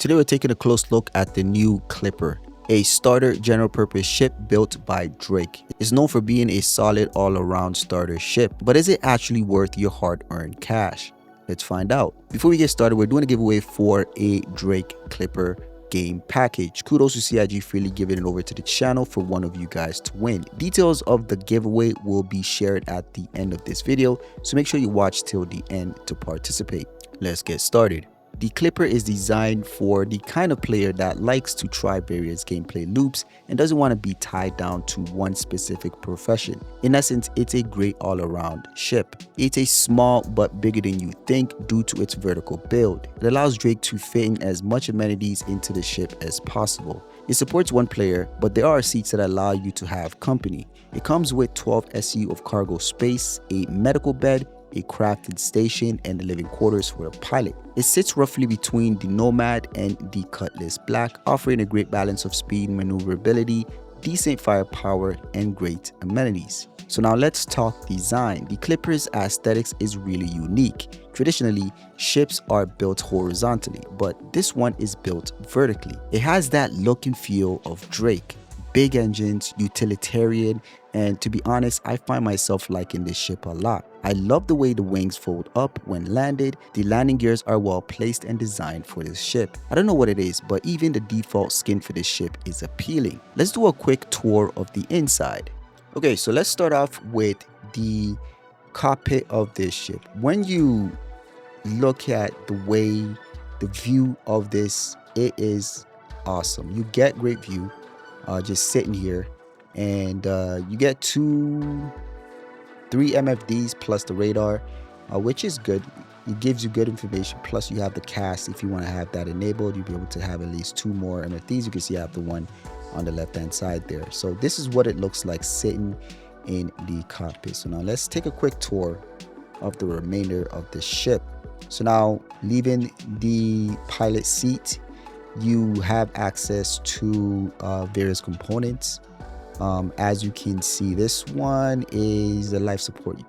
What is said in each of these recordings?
Today we're taking a close look at the new Clipper, a starter general purpose ship built by Drake. It's known for being a solid all-around starter ship, but is it actually worth your hard-earned cash? Let's find out. Before we get started, we're doing a giveaway for a Drake Clipper game package. Kudos to CIG freely giving it over to the channel for one of you guys to win. Details of the giveaway will be shared at the end of this video, so make sure you watch till the end to participate. Let's get started. The Clipper is designed for the kind of player that likes to try various gameplay loops and doesn't want to be tied down to one specific profession. In essence, it's a great all-around ship. It's a small but bigger than you think due to its vertical build. It allows Drake to fit in as much amenities into the ship as possible. It supports one player, but there are seats that allow you to have company. It comes with 12 SU of cargo space, a medical bed, a crafted station, and the living quarters for a pilot. It sits roughly between the Nomad and the Cutlass Black, offering a great balance of speed, maneuverability, decent firepower, and great amenities. So now let's talk design. The Clipper's aesthetics is really unique. Traditionally, ships are built horizontally, but this one is built vertically. It has that look and feel of Drake. Big engines, utilitarian, and to be honest, I find myself liking this ship a lot. I love the way the wings fold up when landed. The landing gears are well placed and designed for this ship. I don't know what it is, but even the default skin for this ship is appealing. Let's do a quick tour of the inside. Okay, so let's start off with the cockpit of this ship. When you look at the way the view of this, it is awesome. You get great view just sitting here, and you get 3 MFDs plus the radar, which is good. It gives you good information, plus you have the cast. If you want to have that enabled, you'll be able to have at least 2 more MFDs. You can see I have the one on the left hand side there. So this is what it looks like sitting in the cockpit. So now let's take a quick tour of the remainder of the ship. So now leaving the pilot seat, you have access to various components. As you can see, this one is the life support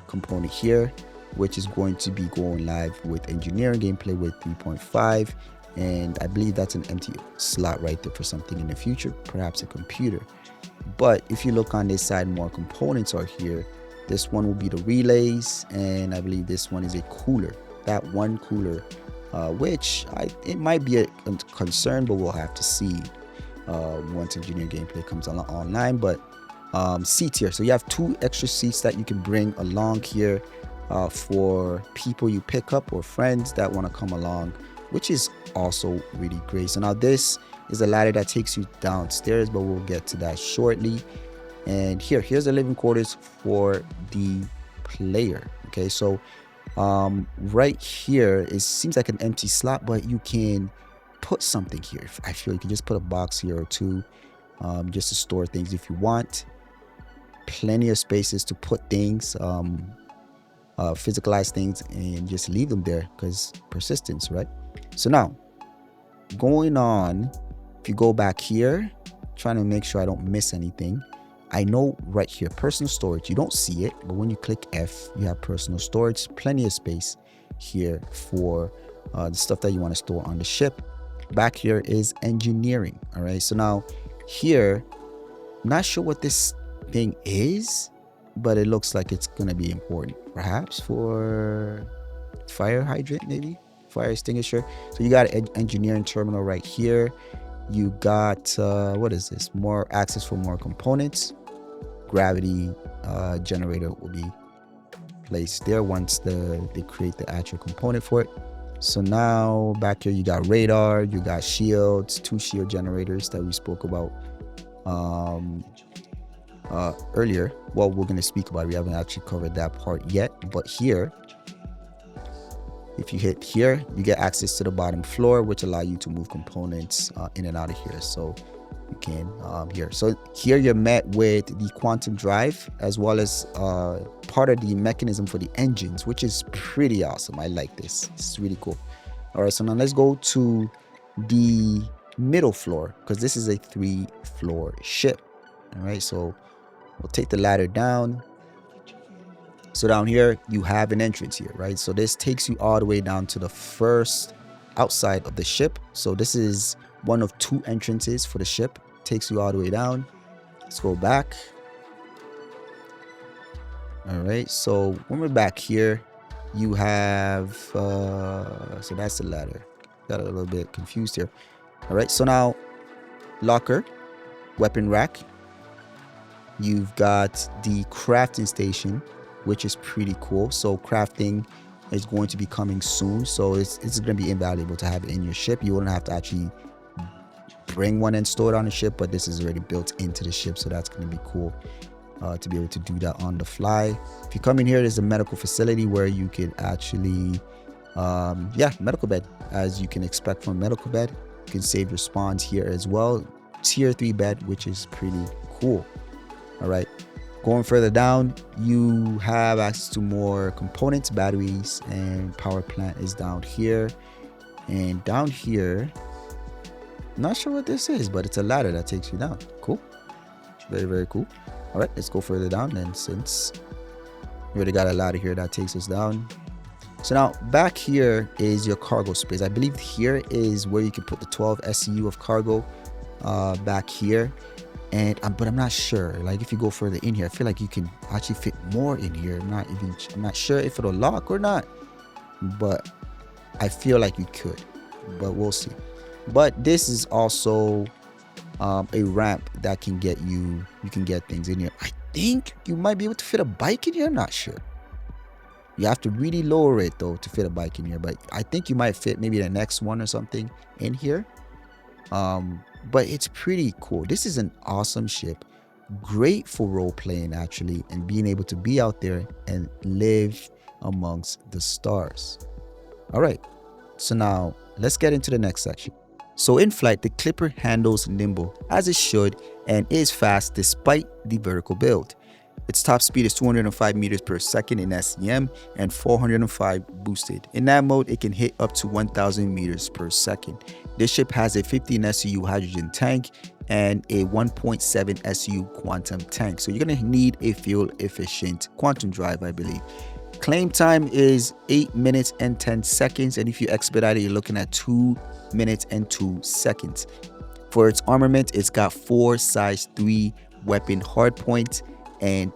component here, which is going to be going live with engineering gameplay with 3.5, and I believe that's an empty slot right there for something in the future, perhaps a computer. But if you look on this side, more components are here. This one will be the relays, and I believe this one is a cooler. That one cooler, which it might be a concern, but we'll have to see once engineering gameplay comes online. But seats here, so you have 2 extra seats that you can bring along here for people you pick up or friends that want to come along, which is also really great. So now this is a ladder that takes you downstairs, but we'll get to that shortly. And here's the living quarters for the player. Okay, so right here, it seems like an empty slot, but you can put something here. I feel you can just put a box here or 2 just to store things if you want. Plenty of spaces to put things, physicalize things, and just leave them there because persistence, right? So now going on, if you go back here, trying to make sure I don't miss anything. I know right here, personal storage, you don't see it, but when you click F, you have personal storage, plenty of space here for the stuff that you want to store on the ship. Back here is engineering. All right, so now here, not sure what this thing is, but it looks like it's gonna be important, perhaps for fire hydrant, maybe fire extinguisher. So you got an engineering terminal right here. You got what is this? More access for more components. Gravity generator will be placed there once they create the actual component for it. So now back here you got radar, you got shields, 2 shield generators that we spoke about earlier. Well, we're going to speak about it. We haven't actually covered that part yet, but here, if you hit here, you get access to the bottom floor, which allow you to move components in and out of here. So you can here. So here you're met with the quantum drive, as well as part of the mechanism for the engines, which is pretty awesome. I like this. It's really cool. All right, so now let's go to the middle floor, because this is a 3-floor ship. All right, so we'll take the ladder down. So down here you have an entrance here, right? So this takes you all the way down to the first outside of the ship. So this is one of 2 entrances for the ship. Takes you all the way down. Let's go back. All right, so when we're back here, you have so that's the ladder. Got a little bit confused here. All right, so now locker, weapon rack. You've got the crafting station, which is pretty cool. So crafting is going to be coming soon, so it's going to be invaluable to have it in your ship. You wouldn't have to actually bring one and store it on the ship, but this is already built into the ship, so that's going to be cool to be able to do that on the fly. If you come in here, there's a medical facility where you can actually medical bed, as you can expect from a medical bed. You can save your spawns here as well. Tier 3 bed, which is pretty cool. All right, going further down, you have access to more components, batteries, and power plant is down here. And down here, I'm not sure what this is, but it's a ladder that takes you down. Cool, very, very cool. All right, let's go further down. And since we already got a ladder here that takes us down, so now back here is your cargo space. I believe here is where you can put the 12 SCU of cargo back here. But I'm not sure. Like if you go further in here, I feel like you can actually fit more in here. I'm not sure if it'll lock or not, but I feel like you could, but we'll see. But this is also a ramp that can get you can get things in here. I think you might be able to fit a bike in here. I'm not sure. You have to really lower it though to fit a bike in here, but I think you might fit maybe the next one or something in here. But it's pretty cool. This is an awesome ship, great for role playing actually, and being able to be out there and live amongst the stars. All right, so now let's get into the next section. So in flight, the Clipper handles nimble as it should and is fast despite the vertical build. Its top speed is 205 meters per second in SEM and 405 boosted. In that mode, it can hit up to 1000 meters per second. This ship has a 15 SCU hydrogen tank and a 1.7 SCU quantum tank. So you're going to need a fuel efficient quantum drive, I believe. Claim time is 8 minutes and 10 seconds. And if you expedite it, you're looking at 2 minutes and 2 seconds. For its armament, it's got 4 size 3 weapon hardpoints and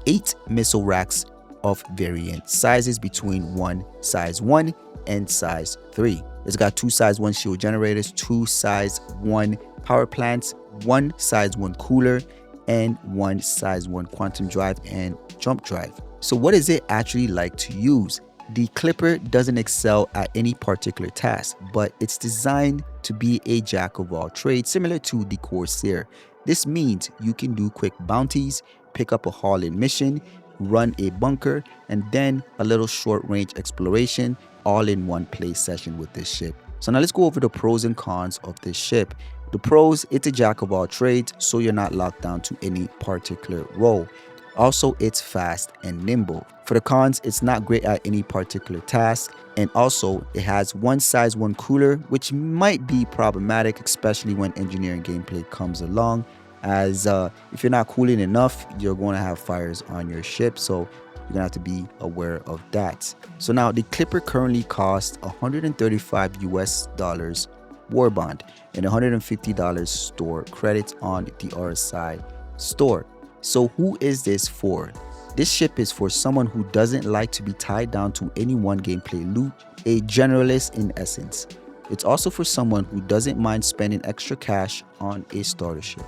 8 missile racks of variant sizes between size 1 and size 3. It's got 2 size 1 shield generators, 2 size 1 power plants, 1 size 1 cooler, and 1 size 1 quantum drive and jump drive. So what is it actually like to use? The Clipper doesn't excel at any particular task, but it's designed to be a jack of all trades, similar to the Corsair. This means you can do quick bounties, pick up a haul-in mission, run a bunker, and then a little short-range exploration all in one play session with this ship. So now let's go over the pros and cons of this ship. The pros, it's a jack of all trades, so you're not locked down to any particular role. Also, it's fast and nimble. For the cons, it's not great at any particular task, and also it has 1 size 1 cooler, which might be problematic, especially when engineering gameplay comes along, as if you're not cooling enough, you're going to have fires on your ship, so you're gonna have to be aware of that. So now the Clipper currently costs $135 US war bond and $150 store credits on the RSI store. So who is this for? This ship is for someone who doesn't like to be tied down to any one gameplay loop, a generalist in essence. It's also for someone who doesn't mind spending extra cash on a starter ship.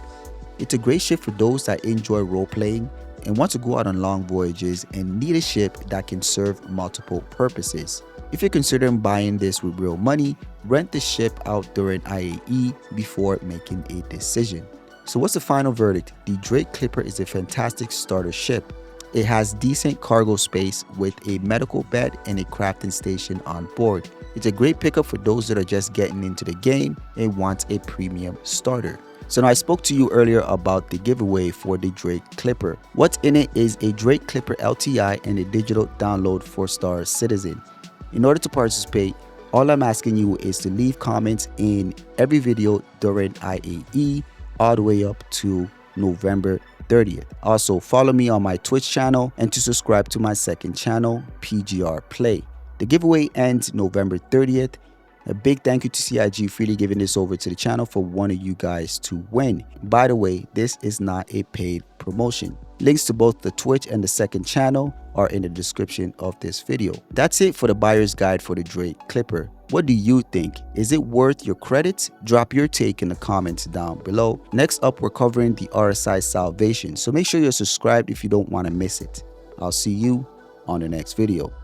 It's a great ship for those that enjoy role-playing and want to go out on long voyages and need a ship that can serve multiple purposes. If you're considering buying this with real money, rent the ship out during IAE before making a decision. So what's the final verdict? The Drake Clipper is a fantastic starter ship. It has decent cargo space with a medical bed and a crafting station on board. It's a great pickup for those that are just getting into the game and want a premium starter. So now I spoke to you earlier about the giveaway for the Drake Clipper. What's in it is a Drake Clipper LTI and a digital download for Star Citizen. In order to participate, all I'm asking you is to leave comments in every video during IAE all the way up to November 30th. Also, follow me on my Twitch channel and to subscribe to my second channel, PGR Play. The giveaway ends November 30th. A big thank you to CIG freely giving this over to the channel for one of you guys to win. By the way, this is not a paid promotion. Links to both the Twitch and the second channel are in the description of this video. That's it for the buyer's guide for the Drake Clipper. What do you think? Is it worth your credits? Drop your take in the comments down below. Next up, we're covering the RSI salvation, so make sure you're subscribed if you don't want to miss it. I'll see you on the next video.